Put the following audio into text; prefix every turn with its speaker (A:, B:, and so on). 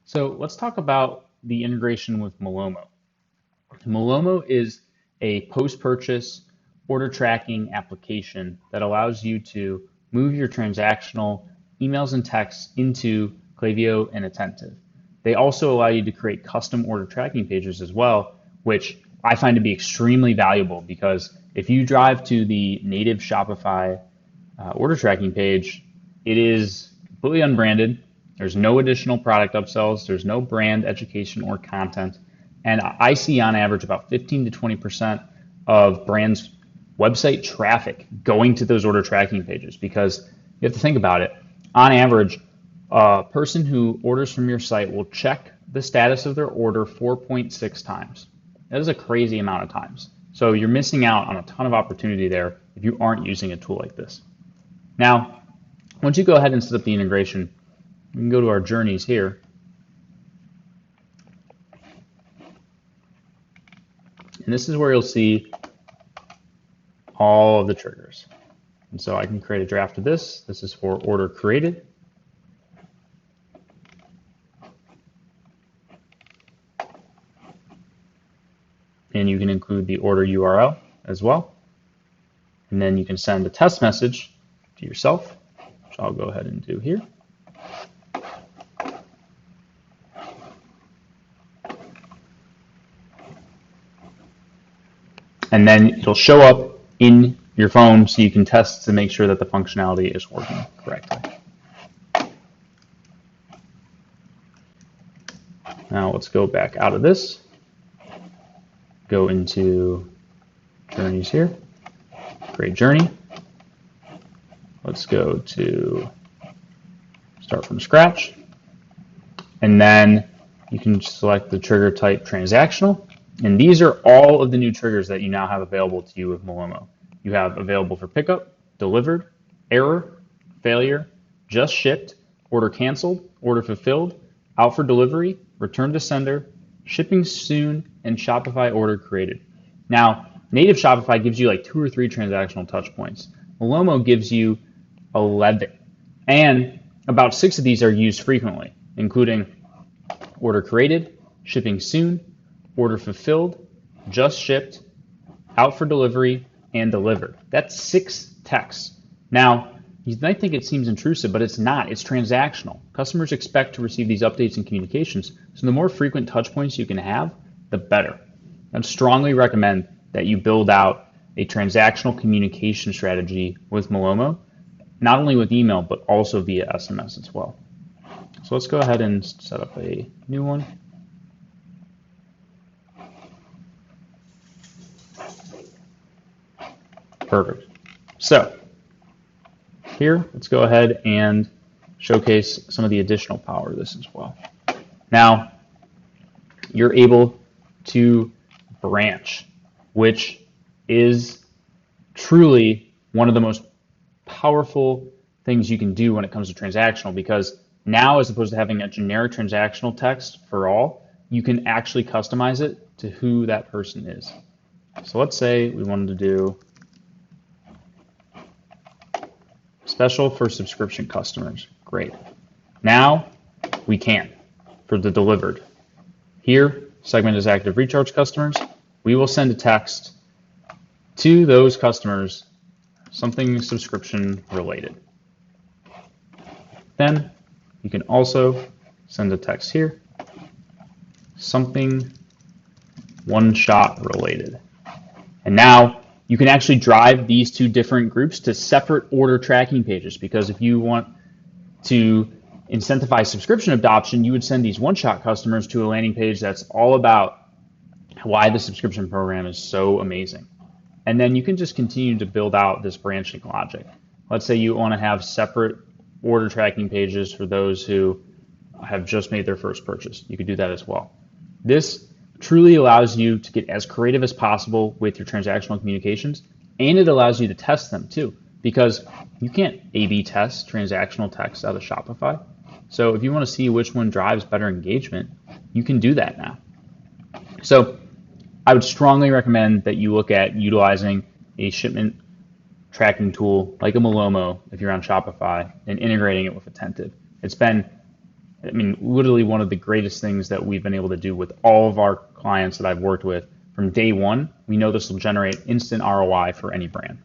A: So let's talk about the integration with Malomo. Malomo is a post-purchase order tracking application that allows you to move your transactional emails and texts into Klaviyo and Attentive. They also allow you to create custom order tracking pages as well, which I find to be extremely valuable because if you drive to the native Shopify order tracking page, it is completely unbranded. There's no additional product upsells. There's no brand education or content. And I see on average about 15 to 20% of brands' website traffic going to those order tracking pages because you have to think about it. On average, a person who orders from your site will check the status of their order 4.6 times. That is a crazy amount of times. So you're missing out on a ton of opportunity there if you aren't using a tool like this. Now, once you go ahead and set up the integration, we can go to our journeys here. And this is where you'll see all of the triggers. And so I can create a draft of this. This is for order created. And you can include the order URL as well. And then you can send a test message to yourself, which I'll go ahead and do here. And then it'll show up in your phone so you can test to make sure that the functionality is working correctly. Now let's go back out of this, go into journeys here, create journey. Let's go to start from scratch. And then you can select the trigger type transactional. And these are all of the new triggers that you now have available to you with Malomo. You have available for pickup, delivered, error, failure, just shipped, order canceled, order fulfilled, out for delivery, return to sender, shipping soon, and Shopify order created. Now, native Shopify gives you like 2 or 3 transactional touch points. Malomo gives you 11. And about 6 of these are used frequently, including order created, shipping soon, order fulfilled, just shipped, out for delivery, and delivered. That's 6 texts. Now, you might think it seems intrusive, but it's not. It's transactional. Customers expect to receive these updates and communications, so the more frequent touch points you can have, the better. I'd strongly recommend that you build out a transactional communication strategy with Malomo, not only with email, but also via SMS as well. So let's go ahead and set up a new one. Perfect. So here, let's go ahead and showcase some of the additional power of this as well. Now, you're able to branch, which is truly one of the most powerful things you can do when it comes to transactional, because now, as opposed to having a generic transactional text for all, you can actually customize it to who that person is. So let's say we wanted to do special for subscription customers. Great. Now we can for the delivered. Here, segment is active recharge customers. We will send a text to those customers, something subscription related. Then you can also send a text here, something one-shot related. And now you can actually drive these 2 different groups to separate order tracking pages, because if you want to incentivize subscription adoption, you would send these one-shot customers to a landing page that's all about why the subscription program is so amazing. And then you can just continue to build out this branching logic. Let's say you want to have separate order tracking pages for those who have just made their first purchase. You could do that as well. This truly allows you to get as creative as possible with your transactional communications, and it allows you to test them too, because you can't A/B test transactional text out of Shopify. So if you want to see which one drives better engagement, you can do that now. So I would strongly recommend that you look at utilizing a shipment tracking tool like a Malomo if you're on Shopify and integrating it with Attentive. It's been I mean, literally one of the greatest things that we've been able to do with all of our clients that I've worked with from day one. We know this will generate instant ROI for any brand.